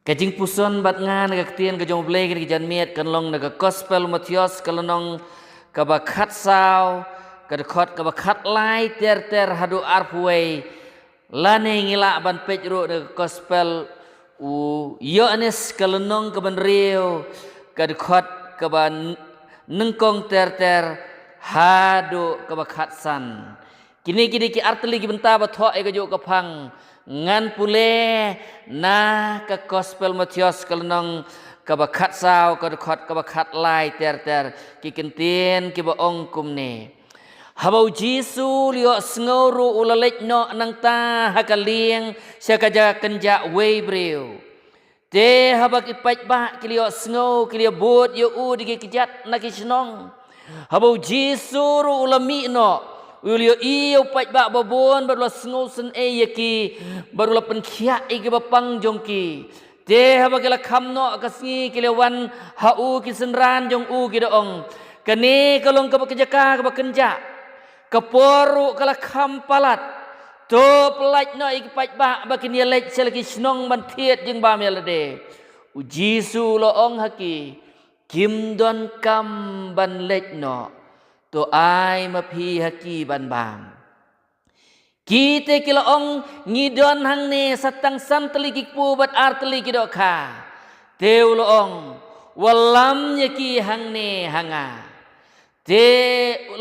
Kajing puson bat ngan katian kajong blay kan kijan miet kan long naga gospel Matius kalonong kabakat saw kadakot kabakat lai ter hadu arpuai lane ngila ban pejro naga gospel u Yohanes kalonong kaban rio kadakot kaban nengkong ter hadu kabakat san kini ki arteli ki benta batho e kajo kapang ngan pule na ka gospel Matius kalonong kabakat saw kadakot kabakat lai ter ki kentien ki baong kumne habau Jisu lio sngoru ulalek no nang ta hakalieng syakaja kenja wei breu te habak ipaj ba ki lio sngo ki lio bot yo u digi kijat na ki snong habau Jisu ru ulami no Ulio iyo paj ba babon baru sngo sen e yaki baru la penkhia e ke bapang jongki te habagala khamno kasngi kilewan hau ki senran jong u ki doong kane kalong ka bakejaka ka bakenja kaporu kala khampalat to pelaj no ik paj ba bakin ye lej selagi snong ban thiet jeng ba melade u Jisu lo ong haki kim don kam ban lej no to ai ma phi haki ban bam kite kila ong ngidon hang ne satang san teligik pu bat ar teligi do kha teu lo ong walam yaki hang ne hanga te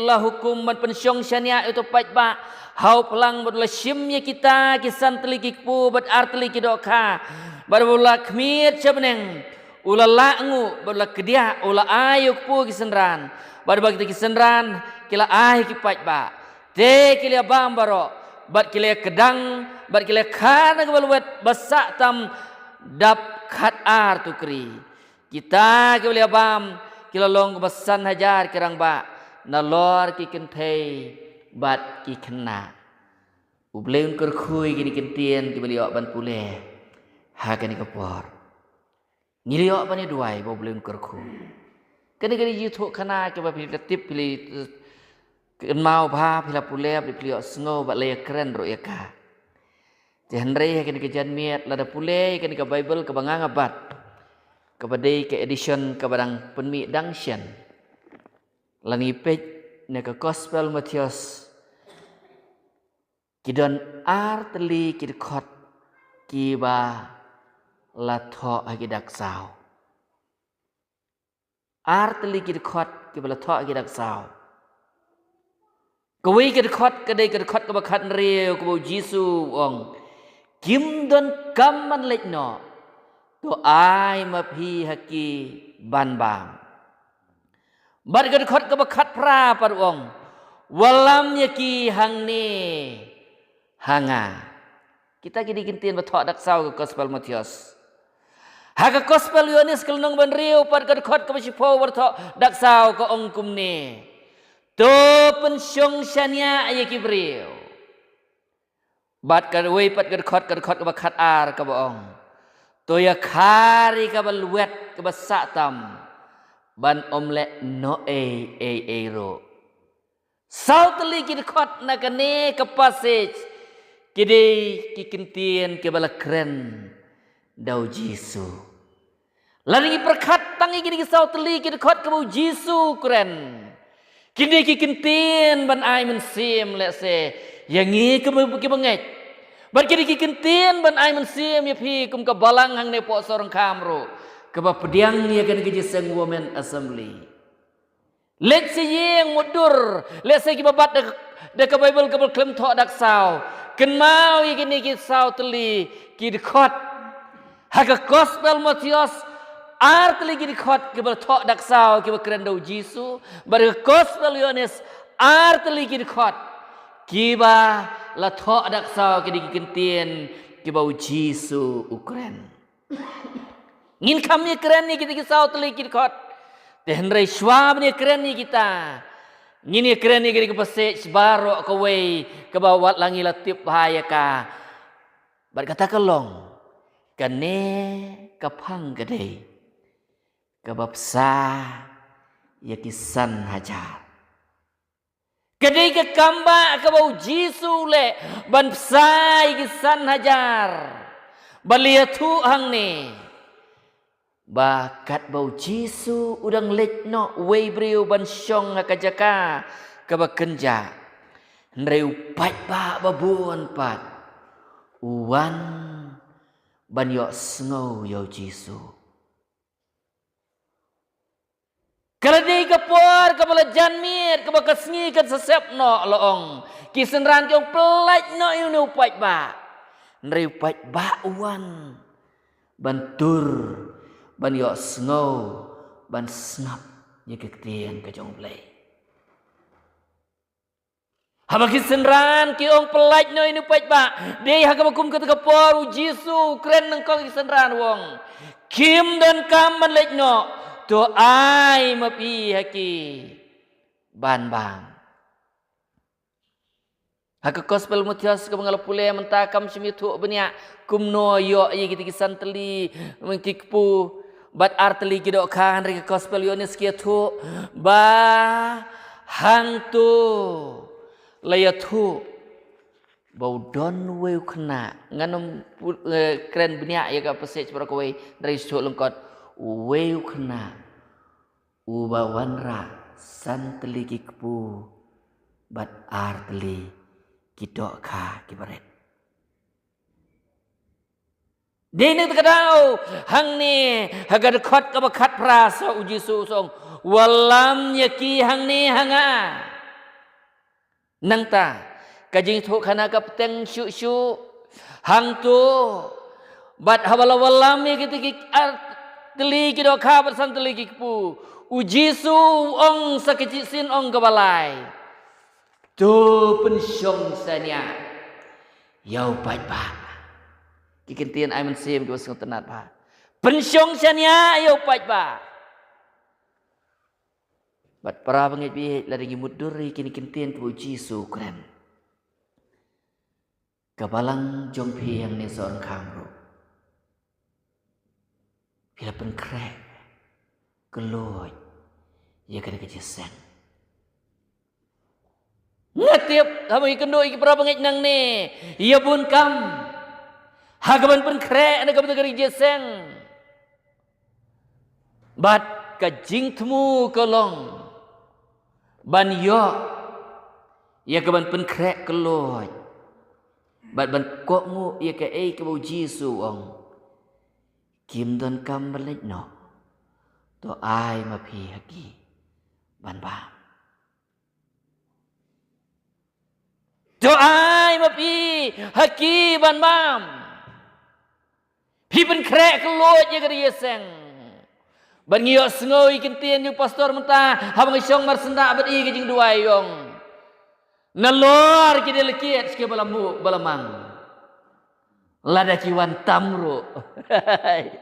la hukum man pensyong syania itu paj ba hau pelang bat la shim ya kita kisan teligik pu bat ar teligi do kha bar bula khmit chabneng ula langu bat la kedia ula ayuk pu kisenran bar bagi kisenran kila ai ki paj ba te kila bam baro bat kila kedang bat kila khana kebaluet basak tam dap khat ar tu kri kita kila bam kila long basan hajar kerang ba nalor ki kentei bat ki khna ubleun kur khui ki kentien ki beliok ban pule ha kani kapor ngiliok bani duai bo bleun kur khui kani yuthuk khana ke ba pili tip pili mau pha pila pule pili sngo ba le kren ro yaka jenre kani ke jan miet lada pule kani ke bible ke bangang abat ke badai ke edition ke badang penmi dangshan lani page ne ke gospel Matius kidon ar teli kidkhot ki ba la tho agidak saw ar teli kidkhot ki ba la tho agidak saw Kawai kedekot kedai kedekot kebakat reo kebau Jisu ong kim don kaman lekno to ai mapi haki ban bam bar kedekot kebakat pra par ong walam yaki hang ne hanga kita kini kintin bathok dak saw ke gospel Matius haga gospel Yohanes kelnong ban reo par kedekot kebasipo bathok dak saw ke ong kumne to pensyong syania ya kibril bat kad wei pat kad khot bakat ar ka boong to ya khari ka balwet ka basatam ban omle no e ro sautli kid khot na kane ka passage kide kikintien ke bala kren dau Jisu lari perkat tangi kini sautli kid khot ka bu Jisu kren kini kikintin ban ai men sim le se yang ngi ke bangai ban kini kikintin ban ai men sim ya phi kum ka balang hang ne po sorong kamro ke ba pediang ni kan ke jiseng women assembly let se yeng mudur let se ki babat de ka bible ke klem tho dak saw ken mau yi kini ki saw teli ki khot ha ka gospel Matius ar teli ki khot ke ber tho dak saw ke kren dau Jisu bar gospel Yohanes ar teli ki khot ki ba la tho dak saw ke di kentien ke bau Jisu ukren ngin kami keren ni kita saw teli ki khot ten rei swab ni keren ni kita ngin keren ni ke pase baro ke wei ke bawat langi latip bahaya ka bar kata kelong kane kapang gede kabapsa ya kisan hajar kedai ke kamba ke bau Jisu le ban psai kisan hajar balia tu hang ni Bakat bau Jisu udang lech no wei briu ban syong kajaka kabakenja. Nreu pat ba babun pat. Uwan ban yok sngau yo Jisu. Kalau dia kapor kapala janmir kabakasngi kan sesep no loong. Kisenran tiong pelaj no ini upat ba. Nreu pat ba uwan bantur ban yok sngau ban snap ye kektian ka jong play. Haba kisenran ki ong pelaj no ini upat ba. Dei hakabakum kata kapor Jisu keren nang kau kisenran wong. Kim dan kam man lej no. To ai mapi haki ban bang. Haka gospel mutias ka mga pule mentakam simitu benya kumno yo ye giti kisanteli mengkikpu bat arteli kidok kan rek gospel yo neskia tu ba hang tu layatu bau don weu kena nganom keren benya ye ka pesej para kowe dari su lengkot weu kena ubawanra santeli kikpu bat arteli kidok ka kibaret. Dini terkadau hang ni haga dekat ka bakat prasa uji susong walam yaki hang ni hanga nang ta kajing thu khana ka peteng syu syu hang tu bat hawala walam ye kiti teli kidok ka bat santeli kikpu uji su ong sakeci sin ong kabalai. Tu pensyong sanya yau pai ba kikentian ai mensim ke wasung tenat ba pensyong sanya yau pai ba bat para bangit bi lari muduri kini kentian ke Jisu keren kabalang jong pi yang ni seorang kamro bila penkrek keloy ia kena kejeseng ngatiap kami kendo iki pra bangit nang ni ia pun kam hagaban pun krek na kabata gari jeseng bat kajing temu kolong ban yo ia kaban pun krek keloy bat ban kok mu ia ka ei ka bau Jisu ong kim don kam balik no to ai ma phi haki ban ba to ai mapi haki ban bam pi pen krek kelot ye gari yeseng ban ngio sngoi kentien yung pastor menta habang isyong marsenda abad i kajing duai yong nalor kide lekiat ske balamu balamang lada ciwan tamro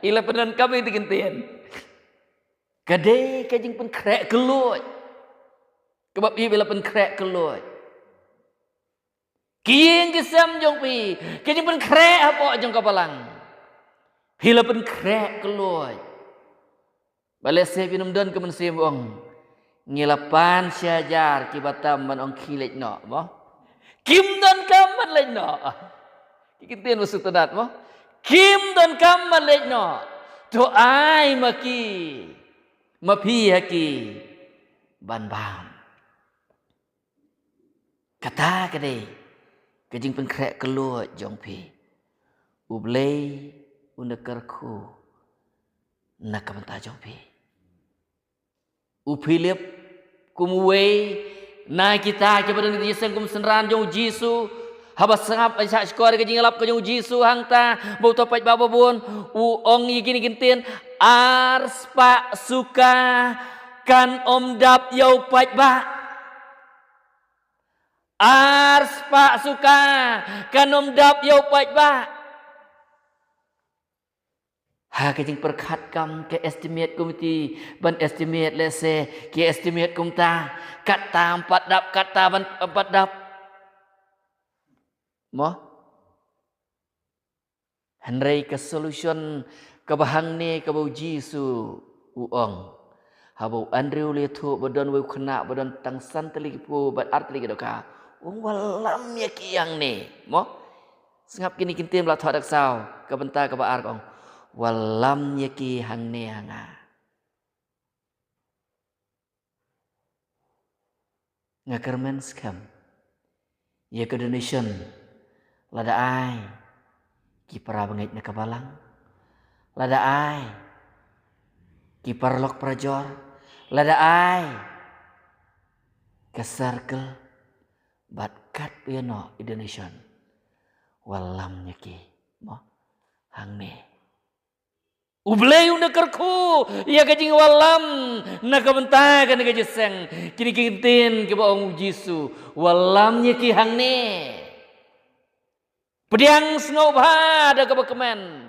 ila penan kami di kentien kade kajing pen krek kelot kebab i bila pen krek kelot Kieng kesam jong pi, kini pun krek apa jong kapalang, hila pun krek keluar. Balik saya minum don kemen simbong, ngilapan syajar kibatam man ong kilit no, mo. Kim don kaman lej no, kikintian masuk tedat mo. Kim don kaman lej no, to ai maki, mapi haki, ban bam. Kata kade. Kajing pengkrek keluar jong pi. Ublei undekarku nak kamenta jong pi. Upilip kumwei na kita kepada ni Yesus kum senran jong Jisu habas sangap sak skor kajing lap jong Jisu hangta bau topat baba bun u ong gini gintin ars pak suka kan omdap yau pat ba ars pak suka kanom dap yau pat ba ha kajing perkat kam ke estimate komiti ban estimate lese ke estimate kumta kata empat dap kata ban empat dap mo Henry ke solution ke bahang ni ke bau Jisu uong habau Andrew letu badan weu kena badan tang santeli pu bat artli kedoka wong walam ya kiang ni mo sengap kini kintim la thodak sao ke bentar ke baar kong walam yaki hang neanga ngakermen skam ya ke donation lada ai ki para bangit na kabalang lada ai ki parlok prajor lada ai ke circle bat kat piano Indonesian walam nyaki mo hang ne ublay una kerku ya kajing walam na kabenta kan kajiseng kini kintin ke baong Jisu walam nyaki hang ne pediang sengau ba ada kebekemen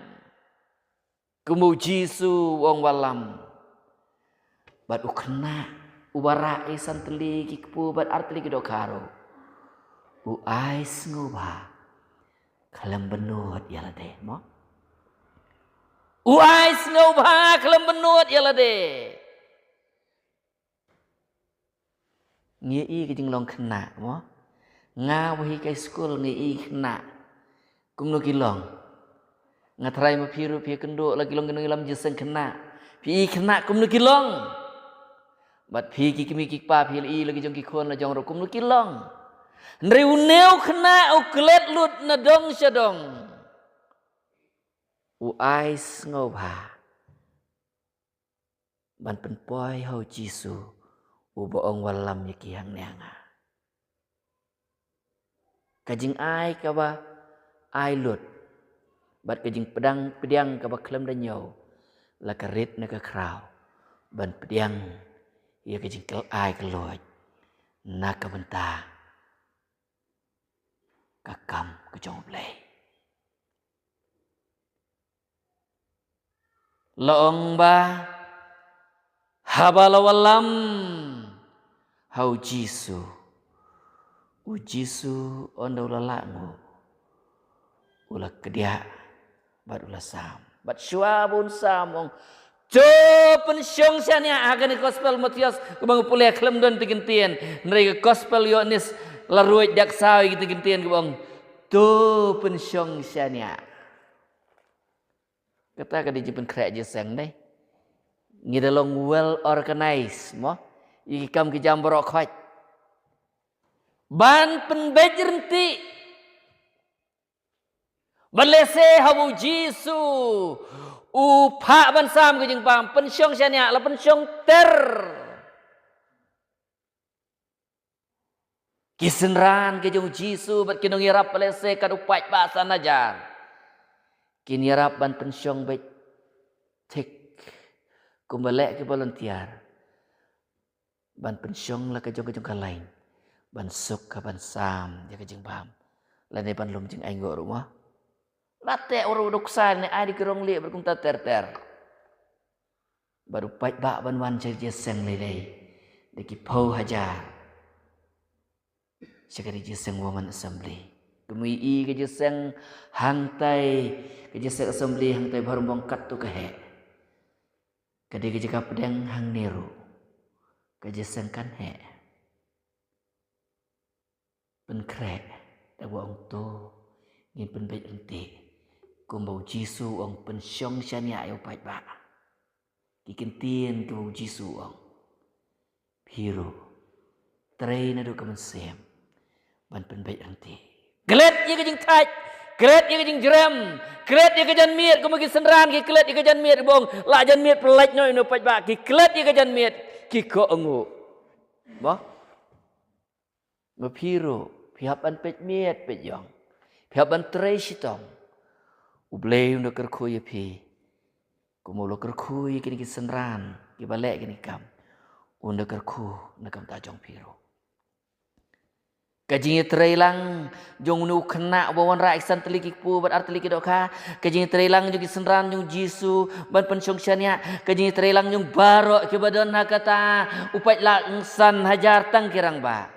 kemu Jisu wong walam bat ukna ubara isan teli kikpu bat arteli kidokaro u ais nguba kalam benut yala de mo u ais nguba kalam benut yala de ngia i kijing long kena mo ngawahi kai school ngia i kena kumno kilong ngatrai ma piru pi kendo lagi long kendo ilam jeseng kena pi kena kumno kilong bat pi ki kimi ki pa pi i lagi jong ki khon la jong ro kumno kilong Nriuneu kena uklet lut na dong syadong. U ais ngobha. Ban penpoi hau Jisu. U boong walam yaki hang neanga. Kajing ai kaba ai lut. Bat kajing pedang pediang kaba klem dan nyau. La karit na ka kraw. Ban pediang ia kajing kel ai keluat. Na kabenta. Kakam kejong blay. Loong ba habala walam hau Jisu. U Jisu onda ula langu. Ula kedia bat ula sam. Bat syuabun samong. Jo pensyong sianya akan gospel Matius kubang pulih klem don tigentian. Mereka gospel Yohanes laruit dak sawi gitu gintian kubang tu pensyong sianya. Kata ka di jipen krek jeseng deh. Ngidalong well organized mo. Ikam ki jam borok khoj. Ban penbejrenti. Balese hawu Jisu. Upak ban sam ke jeng pam pensyong sianya la pensyong ter. Kisenran ke jeng Jisu bat kinong irap balese kad upak bahasa najar. Kini irap ban pensyong baik tek kumbalek ke volunteer. Ban pensyong la ke jeng lain. Ban suk ke ban sam ya ke jeng pam. Lane ban lum jeng ainggo rumah. Late orang doksan ni ai dikerong li berkumta ter. Baru pai bak ban wan cerje seng lelei. Deki pau hajar. Sekali jeseng woman assembly. Kemui i ke jeseng hantai ke jeseng assembly hantai baru bongkat tu ke he. Kadi ke jeka pedang hang neru. Ke jeseng kan he. Pen krek da wong tu ngin pen baik enti. Kumbau Jisu ong pensyong syanya ayo pai ba. Kikintien kumbau Jisu ong. Biru. Tray na do kamensem. Ban pen baik enti. Gelet ye kejing taj. Gelet ye kejing jeram. Gelet ye kejan miet. Kumagi senran ki gelet ye kejan miet bong. La jan miet pelaj no ino pai ba. Ki gelet ye kejan miet. Ki ko engu. Ba? Mapiru. Pihak ban pet miet pet yong. Pihak ban tray sitong. Ublay unda kerkui pi. Kumulo kerkui kini kisenran. Kibalek kini kam. Unda kerku nakam tajong piru. Kajingnya terailang. Jong nu kena bawan raiksan telikik pu. Bat artelikik doka. Kajingnya terailang jong kisenran jong Jisu. Ban pensyongsyanya. Kajingnya terailang jong barok kibadan hakata. Upat langsan hajar tang kirang ba.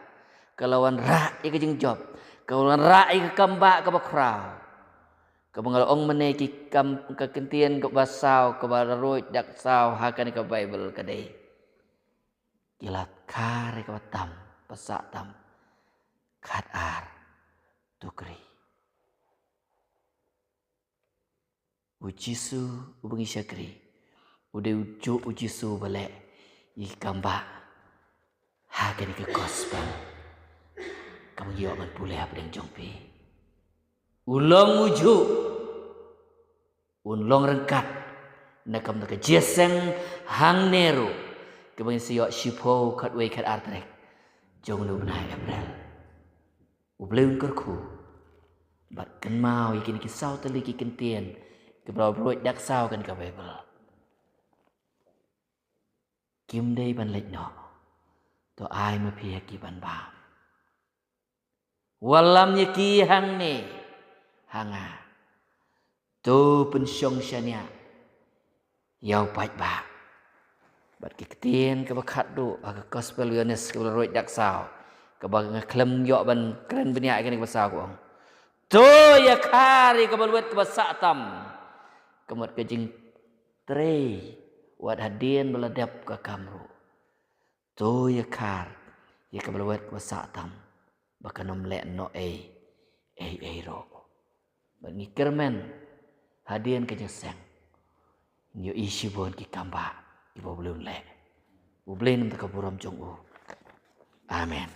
Kalawan rak kajing job. Kalawan rak kambak kabakrau. Kabangal ong meneki kam kekentian ke basau ke baruit dak sau hakan ke Bible kadai. Kilat kare ke tam pasak tam kat ar tukri. Ujisu ubengi syakri. Udah ujuk ujisu balik. Iki kamba. Hagen ke gospel. Kamu jawab man pulih apa yang jongpi. Ulong ujuk. Unlong rengkat. Nakam nak jeseng hang neru. Kebanyakan siok shipo kat way kat artrek. Jong lu benai April. Ubleun kerku. Bat kan mau ikin kisau teliki kentien. Kebrau-brau dak sau kan ke Bible. Kim day ban lek no. To ai ma pia ki ban ba. Walam ki hang ne. Hanga. Tu pensyong syania. Yau pai ba. Bat ki ketien ke bakat do aga gospel Yohanes ke roi dak sau. Ke bang klem yok ban keren beniak kan ke basau ko. Tu ya kari ke baluet ke basak tam. Kemut ke jing tre wat hadien beladap ke kamru. Tu ya kar ya ke baluet ke basak tam. Baka nom lek no ro. Bat ngikir men hadien ke jeseng. Yo isi bon ki kamba. Ibu belum lek. Ublen untuk keburam jong u. Amin.